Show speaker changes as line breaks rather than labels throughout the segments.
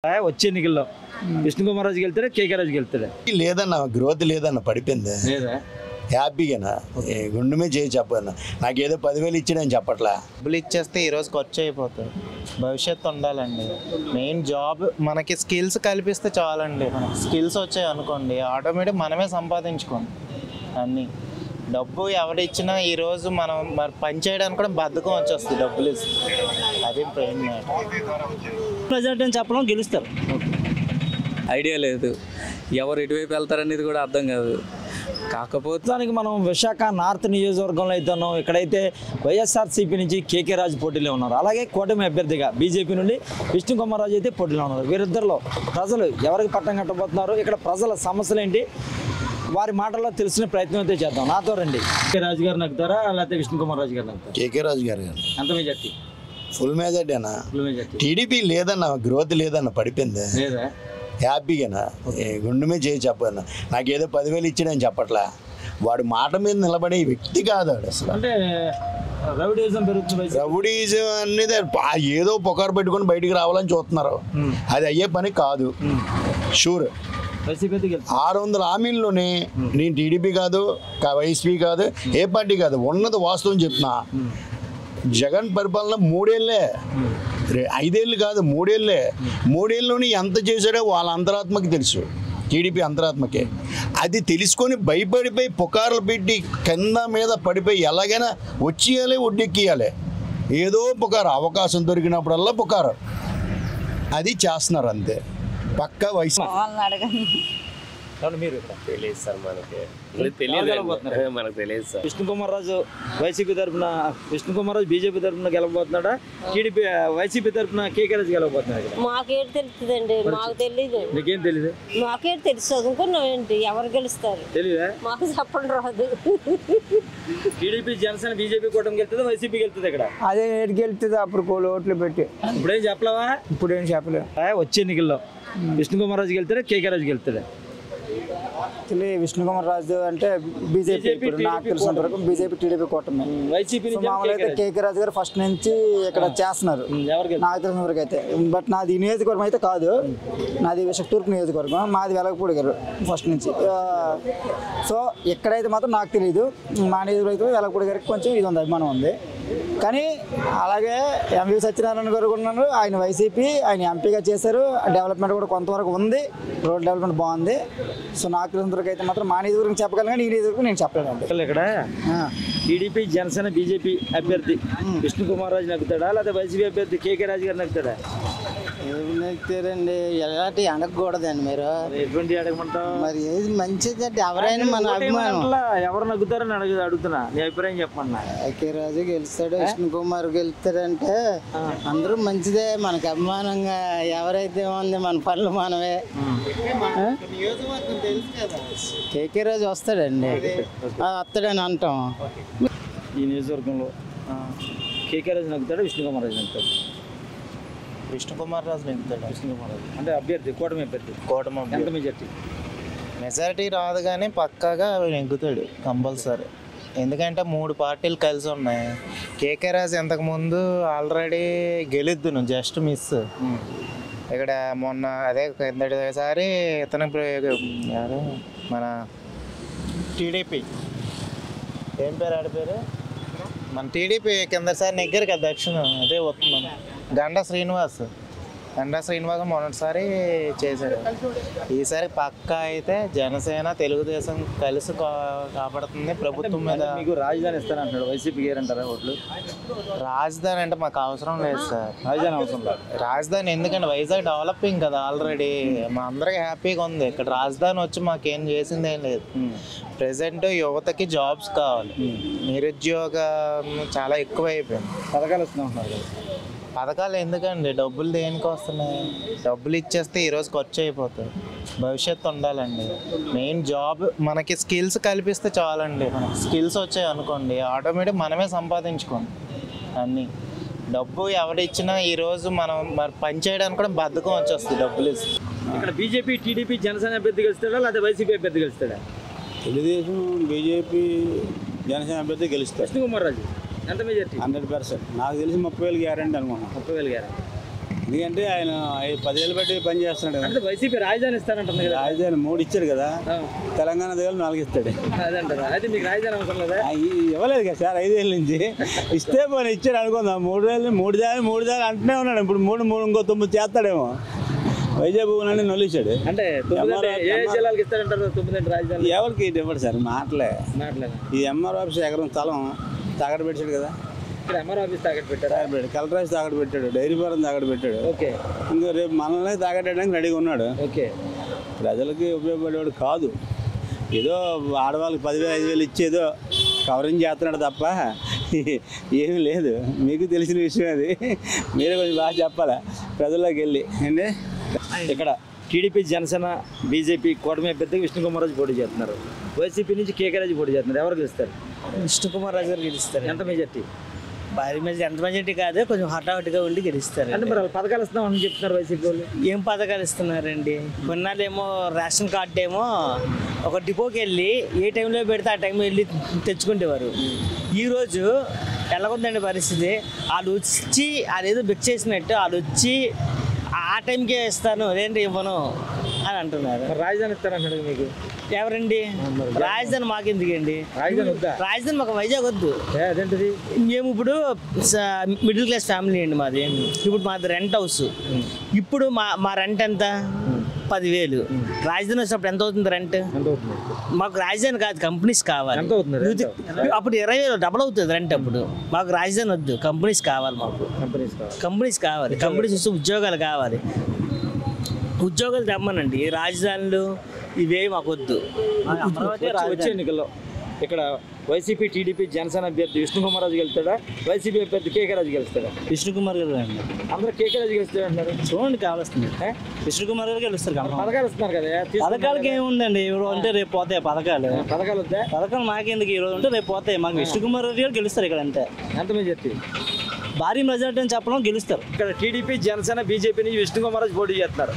వచ్చే ఎన్నికల్లో విష్ణు కుమార్ రాజుకి వెళ్తాడా కేకే రాజుకి వెళ్తాడా?
లేదన్న గ్రోత్ లేదన్న పడిపోయింది హ్యాపీగానా గుండె మీద చేయి చెప్పదన్న నాకేదో 10,000 ఇచ్చాడని చెప్పట్లా.
డబ్బులు ఇచ్చేస్తే ఈరోజు ఖర్చు అయిపోతుంది. భవిష్యత్తు ఉండాలండి. మెయిన్ జాబ్ మనకి స్కిల్స్ కల్పిస్తే చాలండి. స్కిల్స్ వచ్చాయి అనుకోండి ఆటోమేటిక్ మనమే సంపాదించుకోండి అన్నీ. డబ్బు ఎవరిచ్చినా ఈరోజు మనం మరి పని చేయడానికి కూడా బద్ధకం వచ్చేస్తుంది డబ్బులు ఇస్తే. అది మెయిన్
ప్రజెంట్ అని చెప్పడం గెలుస్తారు.
ఐడియా లేదు, ఎవరు ఎటువైపు వెళ్తారనేది కూడా అర్థం కాదు. కాకపోతే
దానికి మనం విశాఖ నార్త్ నియోజకవర్గంలో అయితే ఉన్నాం. ఇక్కడైతే వైఎస్ఆర్సీపీ నుంచి కేకే రాజు పోటీలో ఉన్నారు. అలాగే కూటమి అభ్యర్థిగా బీజేపీ నుండి విష్ణు కుమార్ రాజు అయితే పోటీలో ఉన్నారు. వీరిద్దరిలో ప్రజలు ఎవరికి పట్టం కట్టబోతున్నారు, ఇక్కడ ప్రజల సమస్యలు ఏంటి, వారి మాటల్లో తెలిసిన ప్రయత్నం అయితే చేద్దాం. నాతో రండి. కేకే రాజు గారు నగ్గుతారా లేకపోతే విష్ణు కుమార్ రాజు గారు నగ్గుతారా?
కేకే రాజు గారు
ఎంత మెజార్టీ?
ఫుల్ మెజార్టీ అన్న.
Full majority.
టీడీపీ లేదన్న గ్రోత్ లేదన్న పడిపోయింది హ్యాపీగానా గుండె మీద చేయి చెప్పదన్న నాకేదో 10,000 ఇచ్చాడని చెప్పట్లా. వాడు మాట మీద నిలబడే వ్యక్తి కాదు వాడు అసలు.
అంటే రౌడీజం పెరుగుతుంది.
రౌడీజం అనేది ఏదో పొకారు పెట్టుకొని బయటికి రావాలని చూస్తున్నారు. అది అయ్యే పని కాదు. షూర్ 600 హామీల్లోనే నేను టీడీపీ కాదు, వైసీపీ కాదు, ఏ పార్టీ కాదు, ఉన్నది వాస్తవం చెప్తున్నా. జగన్ పరిపాలన 3 ఏళ్ళే, 5 ఏళ్ళు కాదు 3 ఏళ్ళే. 3 ఏళ్ళలోని ఎంత చేశాడో వాళ్ళ అంతరాత్మకి తెలుసు, టీడీపీ అంతరాత్మకే. అది తెలుసుకొని భయపడిపోయి పుకార్లు పెట్టి కింద మీద పడిపోయి ఎలాగైనా వచ్చేయాలి, ఒడ్డెక్కియాలి. ఏదో పుకారు, అవకాశం దొరికినప్పుడల్లా పుకారు అది చేస్తున్నారు అంతే. పక్కా వయసు
మీరు
తెలియదు సార్, మనకు తెలియదు సార్.
విష్ణు కుమార్ రాజు వైసీపీ తరఫున, విష్ణు కుమార్ రాజు బీజేపీ తరఫున గెలవబోతున్నాడా, టీడీపీ వైసీపీ తరఫున కేకే రాజు గెలవబోతున్నాడు?
మాకేంటి తెలుస్తుందండి, మాకు తెలీదు.
నీకేం తెలీదు?
మాకేంటి తెలుసు, చదువుకున్నాం ఏంటి, ఎవరు గెలుస్తారు
తెలీదా?
మాకు చెప్పడం రాదు.
టీడీపీ జనసేన బీజేపీ కూటమి గెలుతుందా వైసీపీ గెలుతుంది? ఇక్కడ
అదే ఏడు గెలుతుంది. అప్పుడు ఓట్లు పెట్టి
ఇప్పుడేం చెప్పలేవా?
ఇప్పుడేం చెప్పలేదు.
వచ్చే ఎన్నికల్లో విష్ణు కుమార్ రాజుకి వెళ్తాడా కేకే రాజుకి వెళ్తాడా?
విష్ణు కుమార్ రాజు అంటే బీజేపీ, నాకు తెలిసినంత వరకు బీజేపీ టీడీపీ కూటమి.
వైసీపీ
మామూలు అయితే కేకే రాజు గారు ఫస్ట్ నుంచి ఇక్కడ చేస్తున్నారు నాకు తెలిసిన వరకు అయితే. బట్ నాది నియోజకవర్గం అయితే కాదు, నాది విశాఖ తూర్పు నియోజకవర్గం, మాది వెలగపూడి గారు ఫస్ట్ నుంచి. సో ఎక్కడైతే మాత్రం నాకు తెలియదు. మా నియోజకవర్గం వెలగపూడి గారికి కొంచెం ఇది ఉంది, అభిమానం ఉంది. కానీ అలాగే ఎంవి సత్యనారాయణ గారు ఉన్నారు, ఆయన వైసీపీ, ఆయన ఎంపీగా చేశారు. డెవలప్మెంట్ కూడా కొంతవరకు ఉంది, రోడ్ డెవలప్మెంట్ బాగుంది. సో నాకు తెలిసినంతవరకు అయితే మాత్రం మా నియోజకవర్గం చెప్పగలను, కానీ ఈ నియోజకవర్గం నేను చెప్పలేనండి.
ఇక్కడ టీడీపీ జనసేన బీజేపీ అభ్యర్థి విష్ణు కుమార్ రాజు నగ్గుతాడా లేకపోతే వైసీపీ అభ్యర్థి కేకే రాజు గారు నగ్గుతాడా?
నగ్గుతారండి. ఎలాంటి అడగకూడదండి మీరు.
ఎటువంటి అడగమంటావు?
మరి ఏది మంచిది అంటే ఎవరైనా మన అభిమానం.
ఎవరు నగ్గుతారని అడుగుతున్నా, నీ అభిప్రాయం చెప్పమన్నా.
కేకే రాజు గెలుస్తాడు, విష్ణు కుమార్ గెలుస్తాడంటే అందరూ మంచిదే. మనకు అభిమానంగా ఎవరైతే ఉంది మన పనులు మనమే. కేకే రాజు వస్తాడండి, వస్తాడని అంటాం.
ఈ నియోజకవర్గంలో కేకే రాజు నగ్గుతాడు, విష్ణు కుమార్ రాజు నగ్గుతాడు?
విష్ణు కుమార్ రాజు నెగ్గుతాడు.
విష్ణు కుమార్ రాజు అంటే అభ్యర్థి, కూటమి అభ్యర్థి.
కూటమి
ఎంత మెజార్టీ?
మెజారిటీ రాదు కానీ పక్కాగా నెగ్గుతాడు కంపల్సరీ. ఎందుకంటే 3 పార్టీలు కలిసి ఉన్నాయి. కేకే రాజు ఇంతకుముందు ఆల్రెడీ గెలుద్దును, జస్ట్ మిస్. ఇక్కడ మొన్న అదే కిందటిసారి ఇతను యారు మన టీడీపీ ఏం పేరు ఆడి పేరు, మన టీడీపీ కిందసారి నెగ్గారు కదా దక్షిణ, అదే వస్తుంది గండా శ్రీనివాస్. మొదటిసారి చేశాడు. ఈసారి పక్కా అయితే జనసేన తెలుగుదేశం కలిసి కాపాడుతుంది ప్రభుత్వం మీద.
మీకు రాజధాని ఇస్తానంటాడు వైసీపీ గారు అంటారా ఓట్లు?
రాజధాని అంటే మాకు అవసరం లేదు సార్.
రాజధాని అవసరం లేదు.
రాజధాని ఎందుకంటే వైజాగ్ డెవలపింగ్ కదా ఆల్రెడీ, మా అందరికి హ్యాపీగా ఉంది. ఇక్కడ రాజధాని వచ్చి మాకేం చేసింది ఏం లేదు. ప్రెసెంట్ యువతకి జాబ్స్ కావాలి, నిరుద్యోగం చాలా ఎక్కువ అయిపోయింది.
పథకాలు వస్తున్నాయి.
పథకాలు ఎందుకండి, డబ్బులు దేనికి వస్తున్నాయి? డబ్బులు ఇచ్చేస్తే ఈరోజు ఖర్చు అయిపోతుంది. భవిష్యత్తు ఉండాలండి. మెయిన్ జాబ్ మనకి స్కిల్స్ కల్పిస్తే చాలండి. స్కిల్స్ వచ్చాయి అనుకోండి ఆటోమేటిక్ మనమే సంపాదించుకోండి అన్నీ. డబ్బు ఎవరిచ్చినా ఈరోజు మనం మరి పని చేయడానికి కూడా బద్ధకం వచ్చేస్తుంది డబ్బులు ఇస్తే.
ఇక్కడ బీజేపీ టీడీపీ జనసేన అభ్యర్థి గెలుస్తాడా లేకపోతే వైసీపీ అభ్యర్థి గెలుస్తాడా?
తెలుగుదేశం బీజేపీ జనసేన అభ్యర్థి గెలుస్తాడు.
విష్ణు కుమార్ రాజు ఎంత మెజార్టీ?
100%. నాకు తెలిసి 30,000 గ్యారెంటీ అనుకున్నాను.
30,000 గ్యారెంటీ.
ఎందుకంటే ఆయన 10 ఏళ్ళు బట్టి పని చేస్తున్నాడు.
అంటే వైసీపీ రాజధాని ఇస్తానంటుంది కదా.
రాజధాని 3 ఇచ్చాడు కదా, తెలంగాణ దగ్గర 4 ఇస్తాడు.
అదంటారా? అయితే మీకు రాజధాని అవసరం లేదా?
ఇవ్వలేదు కదా సార్ 5 ఏళ్ళ నుంచి. ఇస్తే పోనీ ఇచ్చాడు అనుకుందాం. 3 ఏళ్ళు 3 దాని అంటూనే ఉన్నాడు. ఇప్పుడు 3 ఇంకో 9 చేస్తాడేమో. వైజాగ్ భూములని నొలిచాడు.
అంటే ఏ జిల్లాలకు ఇస్తారంటారు 9 రాజధాని?
ఎవరికి ఇవ్వడు సార్, మాటలే. ఈ ఎంఆర్ ఆఫీస్ ఎకరం స్థలం తాకట్టు పెట్టాడు కదా.
ఎంఆర్ ఆఫీస్ తాకట్టు పెట్టాడు,
కలెక్టర్ ఆఫీస్ తాకట్టు పెట్టాడు, డైరీ ఫారం తాకట్టు పెట్టాడు.
ఓకే.
ఇంకా రేపు మనల్ని తాకట్టడానికి రెడీగా ఉన్నాడు.
ఓకే.
ప్రజలకి ఉపయోగపడేవాడు కాదు. ఏదో ఆడవాళ్ళకి 10,000 5,000 ఇచ్చేదో కవరింగ్ చేస్తున్నాడు తప్ప ఏమీ లేదు. మీకు తెలిసిన విషయం అది. మీరే కొంచెం బాగా చెప్పాలా ప్రజల్లోకి వెళ్ళి. అండి
ఇక్కడ టీడీపీ, జనసేన, బీజేపీ కూటమి అభ్యర్థిగా విష్ణుకుమార్ పోటీ చేస్తున్నారు. వైసీపీ నుంచి కేకే రాజు పోటీ చేస్తున్నారు. ఎవరు గెలుస్తారు?
విష్ణుకుమార్ రాజు గారు గెలుస్తారు.
ఎంత మెజార్టీ?
భారీ మెజార్టీ. ఎంత మెజార్టీ కాదు, కొంచెం హఠాహుటిగా ఉండి గెలుస్తారు.
అంటే మరి పథకాలు ఇస్తామని చెప్తున్నారు వైసీపీ వాళ్ళు.
ఏం పథకాలు ఇస్తున్నారండి? కొన్నాళ్ళేమో రేషన్ కార్డు ఏమో ఒక డిపోకి వెళ్ళి ఏ టైంలో పెడితే ఆ టైంలో వెళ్ళి తెచ్చుకునేవారు. ఈరోజు ఎలాగుందండి పరిస్థితి? వాళ్ళు వచ్చి అదేదో బెక్ చేసినట్టు వాళ్ళు వచ్చి ఆ టైంకే ఇస్తాను, లేదంటే ఇవ్వను అని అంటున్నారు.
రాజధాని ఇస్తారంటాడు మీకు.
ఎవరండి? రాజధాని మాకెందుకండి?
రాజధాని వద్దా?
రాజధాని మాకు వైజాగ్ వద్దు.
అదేంటిది?
మేము ఇప్పుడు మిడిల్ క్లాస్ ఫ్యామిలీ అండి మాది. ఇప్పుడు మాది రెంట్ హౌస్. ఇప్పుడు మా రెంట్ ఎంత? 10,000. రాజధాని వచ్చినప్పుడు ఎంత అవుతుంది రెంట్? మాకు రాజధాని కాదు, కంపెనీస్ కావాలి. అప్పుడు 20,000 డబుల్ అవుతుంది రెంట్. అప్పుడు మాకు రాజధాని వద్దు, కంపెనీస్ కావాలి. మాకు కంపెనీస్ కావాలి. కంపెనీస్ వస్తే ఉద్యోగాలు కావాలి. ఉద్యోగాలు తెమ్మనండి. రాజధానులు ఇవే మాకు వద్దు.
వచ్చే ఎన్నికల్లో ఇక్కడ వైసీపీ, టీడీపీ, జనసేన అభ్యర్థి విష్ణుకుమార్ రాజు గెలుస్తాడా? వైసీపీ అభ్యర్థి కేకే రాజు గెలుస్తాడా?
విష్ణుకుమార్ గారు అండి.
అందరూ కేకే రాజు గెలుస్తాడు అంటారు.
చూడండి కావాల్సింది విష్ణుకుమార్ గారు గెలుస్తారు.
పథకాలు ఇస్తున్నారు కదా.
పథకాలకి ఏముందండి? ఈరోజు అంటే రేపు పోతాయి పథకాలు.
పథకాలు వద్దా?
పథకాలు మాకెందుకు? ఈరోజు ఉంటే రేపు పోతాయి. మాకు విష్ణుకుమార్ గారు గెలుస్తారు ఇక్కడ. అంటే
ఎంత మెజార్టీ?
భారీ మెజార్టీ అని చెప్పడం గెలుస్తారు.
ఇక్కడ టీడీపీ, జనసేన, బీజేపీ నుంచి విష్ణుకుమార్ రాజు పోటీ చేస్తున్నారు.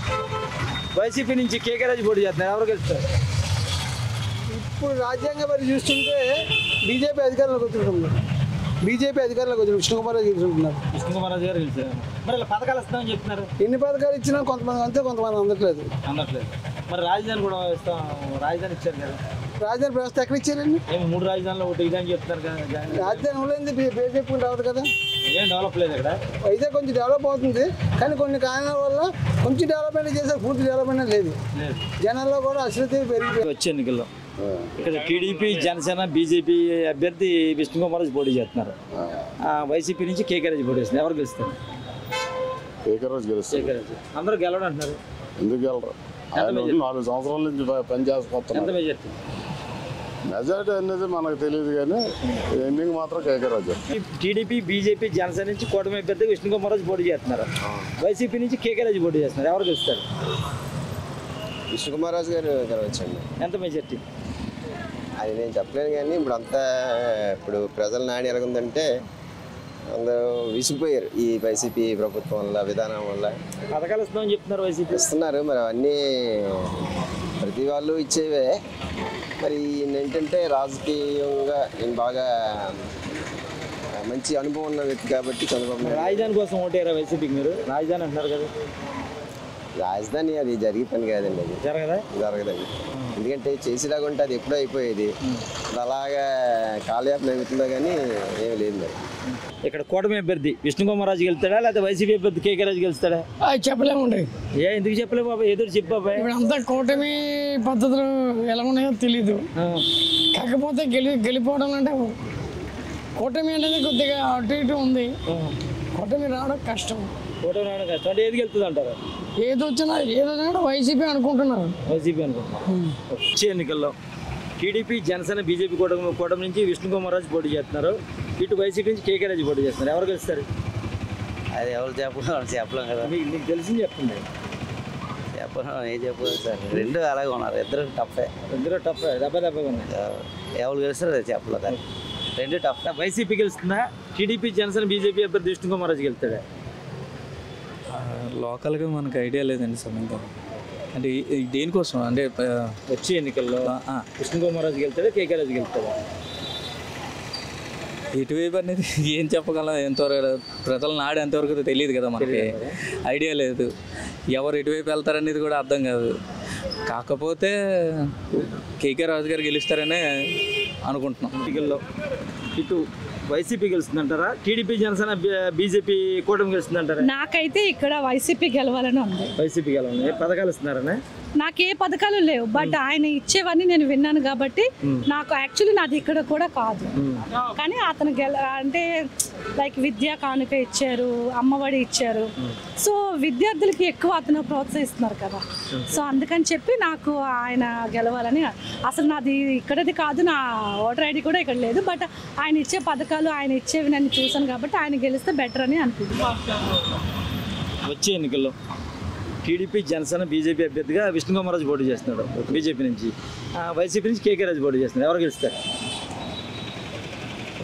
వైసీపీ నుంచి కేకే రాజు పోటీ చేస్తున్నారు. ఎవరు గెలుస్తారు?
ఇప్పుడు రాజ్యాంగ పరి చూస్తుంటే బీజేపీ అధికారంలోకి వచ్చినట్టున్నారు. బీజేపీ అధికారంలోకి వచ్చి విష్ణుకుమార్ రాజు గెలుచుకుంటున్నారు.
విష్ణుకుమార్ రాజు గారు గెలిచారు. మరి ఇలా పథకాలు ఇస్తామని చెప్తున్నారు.
ఎన్ని పథకాలు ఇచ్చినా కొంతమంది అంతే, కొంతమంది అందట్లేదు.
మరి రాజధాని కూడా ఇస్తాం, రాజధాని ఇచ్చారు కదా.
రాజధాని వ్యవస్థ ఎక్కడ ఇచ్చారండి?
3 రాజధానిలో ఒకటి ఇదని చెప్తున్నారు కదా.
రాజధాని ఉండేది బీజేపీ రావద్దు కదా.
ఏం డెవలప్ లేదు ఇక్కడ.
వైజాగ్ కొంచెం డెవలప్ అవుతుంది, కానీ కొన్ని కారణాల వల్ల కొంచెం డెవలప్మెంట్ చేశారు, పూర్తి డెవలప్మెంట్ లేదు. జనాల్లో కూడా అశ్రద్ధ పెరిగిపోయింది.
వచ్చే ఎన్నికల్లో ఇక్కడ టీడీపీ, జనసేన, బీజేపీ అభ్యర్థి విష్ణుకుమార్ రాజు పోటీ చేస్తున్నారు. వైసీపీ నుంచి కేకే రాజు పోటీ చేస్తున్నారు. ఎవరు గెలుస్తారు?
కేకే రాజు గెలుస్తారు.
అందరూ గెలవడం అంటున్నారు.
ఎందుకు గెలరు? 4 సంవత్సరాల నుంచి పనిచేస్తున్నారు.
ఎంత మెజార్టీ?
మెజారిటీ అనేది మనకు తెలియదు, కానీ ఎండింగ్ మాత్రం కేకే రాజు.
టీడీపీ, బీజేపీ, జనసేన నుంచి కూటమి అభ్యర్థి విష్ణుకుమార్ రాజు పోటీ చేస్తున్నారు. వైసీపీ నుంచి కేకే రాజు పోటీ చేస్తున్నారు. ఎవరు గెలుస్తారు?
విష్ణుకుమార్ రాజు గారు గెలవచ్చండి.
ఎంత మెజార్టీ?
అది నేను చెప్పలేను, కానీ ఇప్పుడు ప్రజల నాణ్యం ఎలాగుందంటే అందరూ విసిగిపోయారు ఈ వైసీపీ ప్రభుత్వం వల్ల, విధానం వల్ల.
పథకాలు ఇస్తామని చెప్తున్నారు. వైసీపీ
ఇస్తున్నారు, మరి అవన్నీ ప్రతి వాళ్ళు ఇచ్చేవే. మరి ఏంటంటే రాజకీయంగా నేను బాగా మంచి అనుభవం ఉన్న వ్యక్తి కాబట్టి చంద్రబాబు.
రాజధాని కోసం ఓటేరా వైసీపీకి? మీరు రాజధాని అంటున్నారు కదా.
రాజధాని అది జరిగే పని కాదండి. అది జరగదండి. ఎందుకంటే చేసేలాగా ఉంటే అది ఎప్పుడో అయిపోయేది. అలాగా కాలయాపన అవుతుందో కానీ ఏమి లేదు. మరి
ఇక్కడ కూటమి అభ్యర్థి విష్ణుకుమార్ రాజు గెలుస్తాడా, లేకపోతే వైసీపీ అభ్యర్థి కేకే రాజు గెలుస్తాడా?
చెప్పలేమండి.
ఎందుకు చెప్పలేము బాబా? ఎదురు చెప్పు బాబాయ్.
ఇప్పుడు అంతా కూటమి పద్ధతులు ఎలా ఉన్నాయో తెలీదు. కాకపోతే గెలిపోవడం అంటే కూటమి అనేది కొద్దిగా అటు ఇటు ఉంది. కూటమి రావడం కష్టం.
కూటమి రావడం కష్టం అంటే ఏది గెలుతుంది అంటారు?
ఏది వచ్చినా వైసీపీ అనుకుంటున్నారు.
వైసీపీ అనుకుంటున్నారు. వచ్చే ఎన్నికల్లో టీడీపీ, జనసేన, బీజేపీ కూటమి నుంచి విష్ణుకుమార్ రాజు పోటీ చేస్తున్నారు. ఇటు వైసీపీ నుంచి కేకే రాజు పోటీ చేస్తున్నారు. ఎవరు గెలుస్తారు?
అది ఎవరు చెప్పలేం కదా.
మీకు తెలిసింది చెప్పండి.
చెప్పడం ఏం చెప్పలేదు సార్. రెండు అలాగే ఉన్నారు. ఇద్దరు టఫే
దెబ్బగా ఉన్నాయి.
ఎవరు గెలుస్తారు అది చెప్పలేదు. రెండు టఫ్.
వైసీపీ గెలుస్తుందా? టీడీపీ, జనసేన, బీజేపీ అభ్యర్థి విష్ణుకుమార్ రాజు గెలుస్తాడా?
లోకల్గా మనకు ఐడియా లేదండి సమయంలో. అంటే దేనికోసం అంటే
వచ్చే ఎన్నికల్లో విష్ణుకుమార్ రాజు గెలుస్తాడా, కేకే రాజు గెలుస్తాడా?
ఇటువైపు అనేది ఏం చెప్పగలం, ఎంతవరకు ప్రజల నాడు ఎంతవరకు తెలియదు కదా మనకి, ఐడియా లేదు. ఎవరు ఎటువైపు వెళ్తారనేది కూడా అర్థం కాదు. కాకపోతే కేకే రాజు గారు గెలుస్తారనే అనుకుంటున్నాం.
ఇటు వైసీపీ గెలుస్తుందంటారా, టీడీపీ జనసేన బీజేపీ కూటమి గెలుస్తుందంటారా?
నాకైతే ఇక్కడ వైసీపీ గెలవాలని ఉంది.
వైసీపీ గెలవాలని. ఏ పథకాలు ఇస్తున్నారనే?
నాకే పథకాలు లేవు, బట్ ఆయన ఇచ్చేవన్నీ నేను విన్నాను కాబట్టి నాకు యాక్చువల్లీ నాది ఇక్కడ కూడా కాదు, కానీ అతను అంటే లైక్ విద్యా కానుక ఇచ్చారు, అమ్మఒడి ఇచ్చారు. సో విద్యార్థులకి ఎక్కువ అతను ప్రోత్సహిస్తున్నారు కదా, సో అందుకని చెప్పి నాకు ఆయన గెలవాలని. అసలు నాది ఇక్కడది కాదు, నా ఓటర్ ఐడి కూడా ఇక్కడ లేదు, బట్ ఆయన ఇచ్చే పథకాలు ఆయన ఇచ్చేవి నేను చూసాను కాబట్టి ఆయన గెలిస్తే బెటర్ అని అనుకుంటున్నాను.
వచ్చే ఎన్నికల్లో టీడీపీ జనసేన బీజేపీ అభ్యర్థిగా విష్ణు కుమార్ రాజు పోటీ చేస్తున్నాడు బీజేపీ నుంచి, వైసీపీ నుంచి కేకే రాజు పోటీ చేస్తున్నారు. ఎవరు గెలుస్తారు?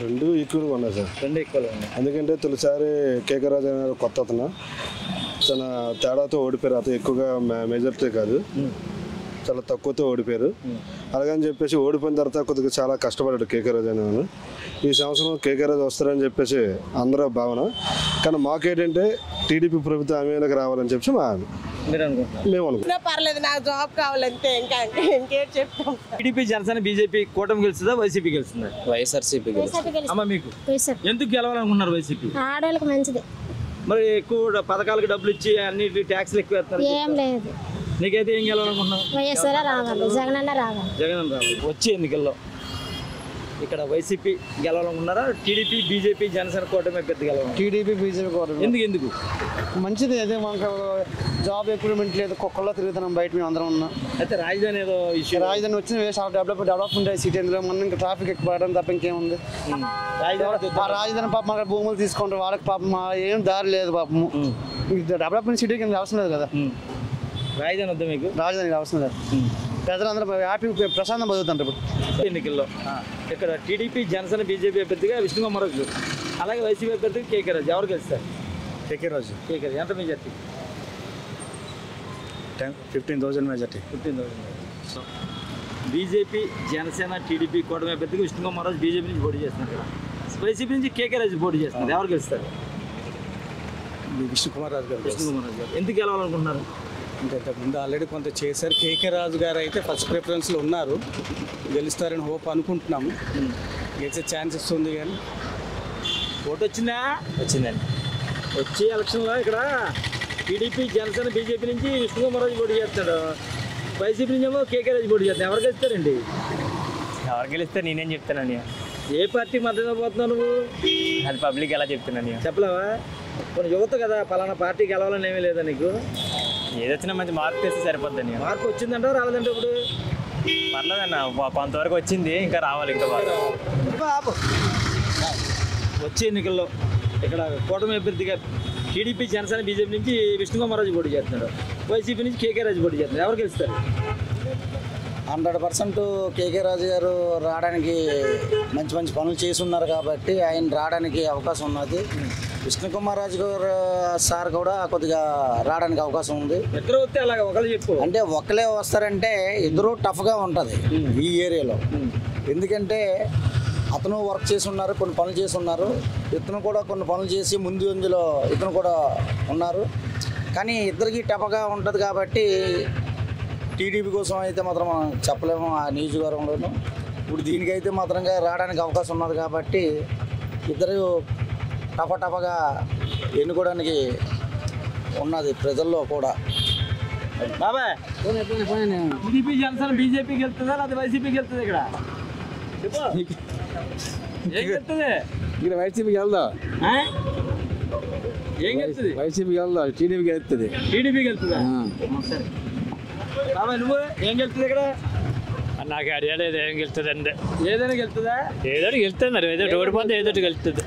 రెండు ఈక్వల్గా ఉన్నాయి సార్.
రెండు ఈక్వల్గా ఉన్నాయి.
ఎందుకంటే తొలిసారి కేకే రాజు అనే కొత్త అతను చాలా తేడాతో ఓడిపోయారు. అతను ఎక్కువగా మెజారిటీ కాదు, చాలా తక్కువతో ఓడిపోయారు. అలాగని చెప్పేసి ఓడిపోయిన తర్వాత కొద్దిగా చాలా కష్టపడ్డాడు కేకే రాజు అనేవాళ్ళు. ఈ సంవత్సరం కేకే రాజు వస్తారని చెప్పేసి అందరూ భావన, కానీ మాకేంటంటే టీడీపీ ప్రభుత్వం ఆమెలకు రావాలని చెప్పి మేము అనుకుంటున్నాం.
పర్లేదు, నాకు జాబ్ కావాలంటే ఇంకేం చెప్తాం.
టీడీపీ జనసేన బీజేపీ కూటమి గెలుస్తుందా, వైసీపీ గెలుస్తుందా?
వైఎస్ఆర్సీపీ.
అమ్మ మీకు ఎందుకు గెలవాలనుకున్నారు వైసీపీ?
ఆడవాళ్ళకి మంచిది.
మరి ఎక్కువ పథకాలకు డబ్బులు ఇచ్చి అన్నిటి ట్యాక్స్లు ఎక్కువ వేస్తారు.
ఏం లేదు,
నీకైతే ఏం గెలవాలనుకుంటున్నావు?
వైఎస్ఆర్ రావాలి, జగన్ అన్న రావాలి.
జగన్ అన్న రావాలి. వచ్చే ఎన్నికల్లో ఇక్కడ వైసీపీ గెలవాలనుకున్నారా, టీడీపీ బీజేపీ జనసేన కూటమి అభ్యర్థి గెలవాలి?
టీడీపీ బీజేపీ కూటమి.
ఎందుకు
మంచిది, అదే మనకు జాబ్ ఎక్విప్మెంట్ లేదు, కుక్కల్లో తిరుగుతున్నాం బయట మేము అందరం ఉన్నాం.
అయితే రాజధాని ఏదో ఇష్యూ,
రాజధాని వచ్చిన చాలా డెవలప్మెంట్ అయ్యి సిటీ అందులో మనం ఇంకా ట్రాఫిక్ ఎక్కువ పడడం తప్ప ఇంకేముంది. రాజధాని పాపం అక్కడ భూములు తీసుకుంటారు, వాళ్ళకి పాపం ఏం దారి లేదు పాపము. డెవలప్మెంట్ సిటీకి అవసరం లేదు కదా,
రాజధాని వద్ద మీకు?
రాజధాని అవసరం లేదు, ప్రజలందరూ హ్యాపీ ప్రశాంతం బతుకుతుంటారు. ఇప్పుడు
ఎన్నికల్లో ఇక్కడ టీడీపీ జనసేన బీజేపీ అభ్యర్థిగా విష్ణు కుమార్ రాజు, అలాగే వైసీపీ అభ్యర్థిగా కేకే రాజు. ఎవరు గెలుస్తారు?
కేకే రాజు.
కేకే రాజు. ఎంత majority?
15,000 majority.
15,000. BJP Janasena TDP కూటమి అభ్యర్థిగా విష్ణు కుమార్ రాజు బీజేపీ నుంచి పోటీ చేస్తున్నారు కదా, వైసీపీ నుంచి కేకే రాజు పోటీ చేస్తున్నారు. ఎవరు గెలుస్తారు?
విష్ణు కుమార్ రాజు గారు.
విష్ణు కుమార్ రాజు గారు. ఎందుకు గెలవాలనుకుంటున్నారు?
ఇంకా ఇంతకుముందు ఆల్రెడీ కొంత చేశారు. కేకే రాజు గారు అయితే ఫస్ట్ ప్రిఫరెన్స్లో ఉన్నారు, గెలుస్తారని హోప్ అనుకుంటున్నాము. గెలిచే ఛాన్సెస్ ఉంది, కానీ
ఓటు వచ్చిందా?
వచ్చిందండి.
వచ్చే ఎలక్షన్లో ఇక్కడ టీడీపీ జనసేన బీజేపీ నుంచి విష్ణు కుమార్ రాజు పోటీ చేస్తాడు, వైసీపీ నుంచి ఏమో కేకే రాజు పోటీ చేస్తాడు. ఎవరు గెలుస్తారండి?
ఎవరు గెలిస్తే నేనేం చెప్తానని.
ఏ పార్టీ మద్దతు పోతున్నావు నువ్వు?
అది పబ్లిక్ ఎలా చెప్తున్నాను.
చెప్పలేవా? కొన్ని యువత కదా, పలానా పార్టీ గెలవాలని ఏమీ లేదా నీకు?
ఏదొచ్చినా మంచి మార్పు తెస్తే సరిపోద్దని.
మార్పు వచ్చిందంటావు, రాలేదంటే ఇప్పుడు
పర్లేదన్న, కొంతవరకు వచ్చింది, ఇంకా రావాలి, ఇంకా బాగా.
వచ్చే ఎన్నికల్లో ఇక్కడ కూటమి అభ్యర్థిగా టీడీపీ జనసేన బీజేపీ నుంచి విష్ణు కుమార్ రాజు పోటీ చేస్తున్నాడు, వైసీపీ నుంచి కేకే రాజు పోటీ చేస్తున్నాడు. ఎవరు గెలుస్తారు?
100% కేకే రాజు గారు రావడానికి మంచి మంచి పనులు చేసి ఉన్నారు కాబట్టి ఆయన రావడానికి అవకాశం ఉన్నది. విష్ణు కుమార్ రాజు గారు సార్ కూడా కొద్దిగా రావడానికి అవకాశం ఉంది.
ఇద్దరు వస్తే అలాగా ఒకళ్ళు చెప్పు,
అంటే ఒకళ్ళే వస్తారంటే ఇద్దరు టఫ్గా ఉంటుంది ఈ ఏరియాలో. ఎందుకంటే అతను వర్క్ చేసి ఉన్నారు, కొన్ని పనులు చేసి ఉన్నారు, ఇతను కూడా కొన్ని పనులు చేసి ముందులో ఇతను కూడా ఉన్నారు. కానీ ఇద్దరికి టఫ్గా ఉంటుంది కాబట్టి టీడీపీ కోసం అయితే మాత్రం మనం చెప్పలేము ఆ నియోజకవర్గంలోనూ. ఇప్పుడు దీనికైతే మాత్రంగా రావడానికి అవకాశం ఉన్నది కాబట్టి ఇద్దరు టపటపగా ఎన్నుకోవడానికి ఉన్నది ప్రజల్లో కూడా.
బాబాయ్, టీడీపీ జనసేన బీజేపీకి వెళ్తుందా లేదా వైసీపీకి వెళ్తుంది? ఇక్కడ ఏం వెళ్తుంది?
ఇక్కడ వైసీపీకి వెళ్దా?
ఏం వెళ్తుంది?
వైసీపీకి వెళ్దా? టీడీపీకి వెళ్తుంది.
టీడీపీకి వెళ్తుందా? సరే బాబాయ్, నువ్వు ఏం వెళ్తుంది ఇక్కడ?
నాకు ఐడియా లేదు ఏం గెలుతుంది అంటే.
ఏదైనా గెలుతుందా?
ఏదో గెలుతుంది, మరి ఏదో ఓడిపోతే ఏదో గెలుతుంది.